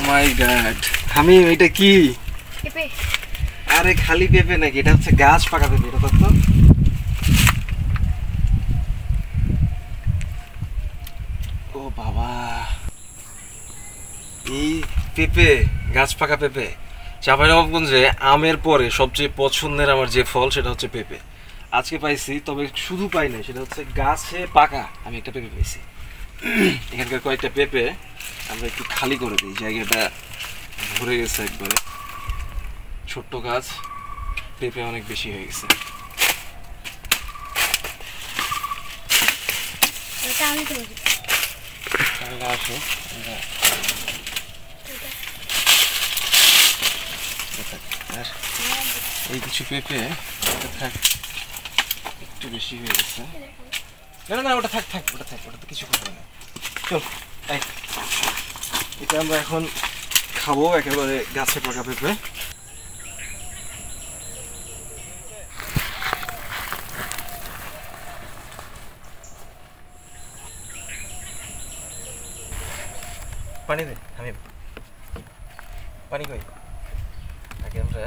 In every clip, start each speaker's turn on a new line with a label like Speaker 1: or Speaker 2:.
Speaker 1: মাই god, আমি এটা কি?
Speaker 2: পেঁপে।
Speaker 1: আরে খালি পেঁপে নাকি, এটা হচ্ছে গাছ পাকা পেঁপে। এটা তো ও বাবা, এই পেঁপে, গাছ পাকা পেঁপে। চাঁপাইনবাবগঞ্জে আমের পরে সবচেয়ে পছন্দের আমার যে ফল সেটা হচ্ছে পেঁপে। আজকে পাইছি, তবে শুধু পাই নাই, সেটা হচ্ছে গাছে পাকা আমি একটা পেঁপে পেয়েছি। এখানকার কয়েকটা পেঁপে আমরা একটু খালি করে দিই, জায়গাটা ভরে গেছে একবারে। ছোট্ট গাছ, পেঁপে অনেক বেশি হয়ে গেছে। আসো, এই কিছু পেঁপে থাক, একটু বেশি হয়ে গেছে। না না, ওটা থাক থাক, ওটা থাক, ওটা তো কিছু করবে না। চল, এটা আমরা এখন খাবো, একেবারে গাছে পাকা পেঁপে। পানি দে, আমি পানি কই। আগে আমরা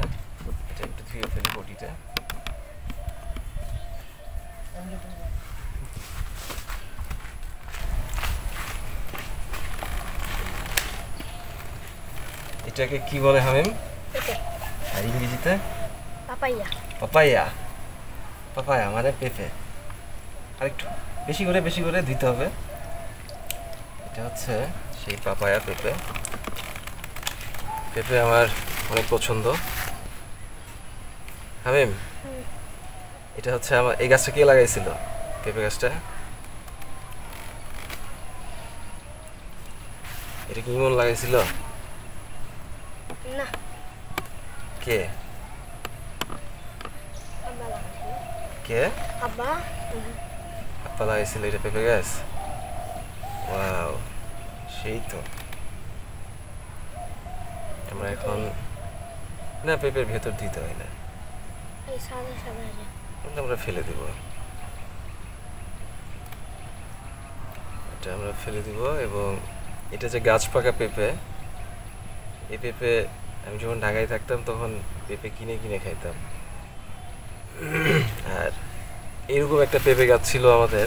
Speaker 1: এটা একটু ধুয়ে ফেলি বটিটা। এটাকে কি বলে হামিম? আর ইংরেজিতে?
Speaker 2: পাপাইয়া।
Speaker 1: পাপাইয়া। পাপায়া মানে পেঁপে। আরেকটু বেশি করে দিতে হবে। এটা হচ্ছে সেই পাপায়া পেঁপে। পেঁপে আমার অনেক পছন্দ। হামিম, এটা হচ্ছে আমার, এই গাছটা কে লাগাইছিল? পেঁপে গাছটা এটা কি ইমন লাগাইছিল?
Speaker 2: না,
Speaker 1: কে কে?
Speaker 2: আব্বা।
Speaker 1: আপা লাগাইছিল এটা পেঁপে গাছ? ওয়াও, সেই তো। আমরা এখন না, পেঁপের ভেতর দিতে হয় না, আমরা ফেলে দেব। এটা আমরা ফেলে দিব। এবং এটা যে গাছ পাকা পেঁপে, এই পেঁপে আমি যখন ঢাকায় থাকতাম তখন পেঁপে কিনে কিনে খাইতাম। আর এরকম একটা পেঁপে গাছ ছিল আমাদের,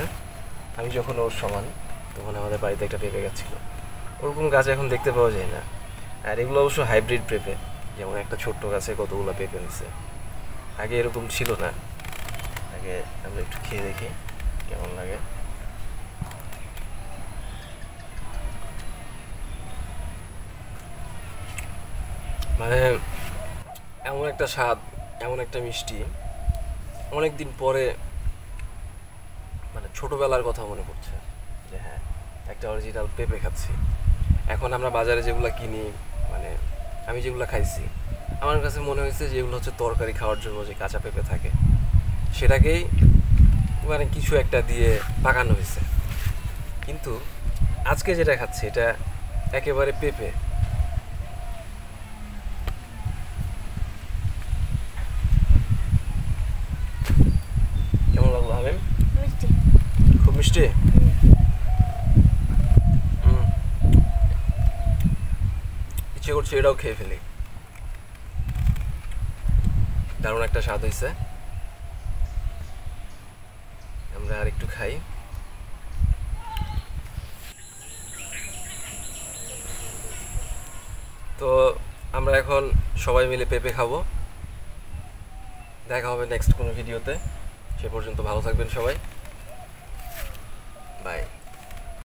Speaker 1: আমি যখন ওর সমান তখন আমাদের বাড়িতে একটা পেঁপে গাছ ছিল। ওরকম গাছ এখন দেখতে পাওয়া যায় না। আর এগুলো অবশ্য হাইব্রিড পেঁপে, যেমন একটা ছোট্ট গাছে কতগুলো পেঁপে হয়েছে। আগে এরকম ছিল না। আগে আমরা একটু খেয়ে দেখি কেমন লাগে। মানে এমন একটা স্বাদ, এমন একটা মিষ্টি, অনেকদিন পরে মানে ছোটবেলার কথা মনে পড়ছে যে হ্যাঁ, একটা অরিজিনাল পেঁপে খাচ্ছি। এখন আমরা বাজারে যেগুলো কিনি, মানে আমি যেগুলো খাইছি, আমার কাছে মনে হয়েছে যে এগুলো হচ্ছে তরকারি খাওয়ার জন্য যে কাঁচা পেঁপে থাকে, সেটাকেই মানে কিছু একটা দিয়ে পাকানো হয়েছে। কিন্তু আজকে যেটা খাচ্ছি এটা একেবারে পেঁপে। কেমন লাগলো হামিম?
Speaker 2: মিষ্টি,
Speaker 1: খুব মিষ্টি। ইচ্ছে করছে এটাও খেয়ে ফেলি। দারুণ একটা স্বাদ হয়েছে। আমরা আর একটু খাই। তো আমরা এখন সবাই মিলে পেঁপে খাবো। দেখা হবে নেক্সট কোনো ভিডিওতে। সে পর্যন্ত ভালো থাকবেন সবাই। বাই।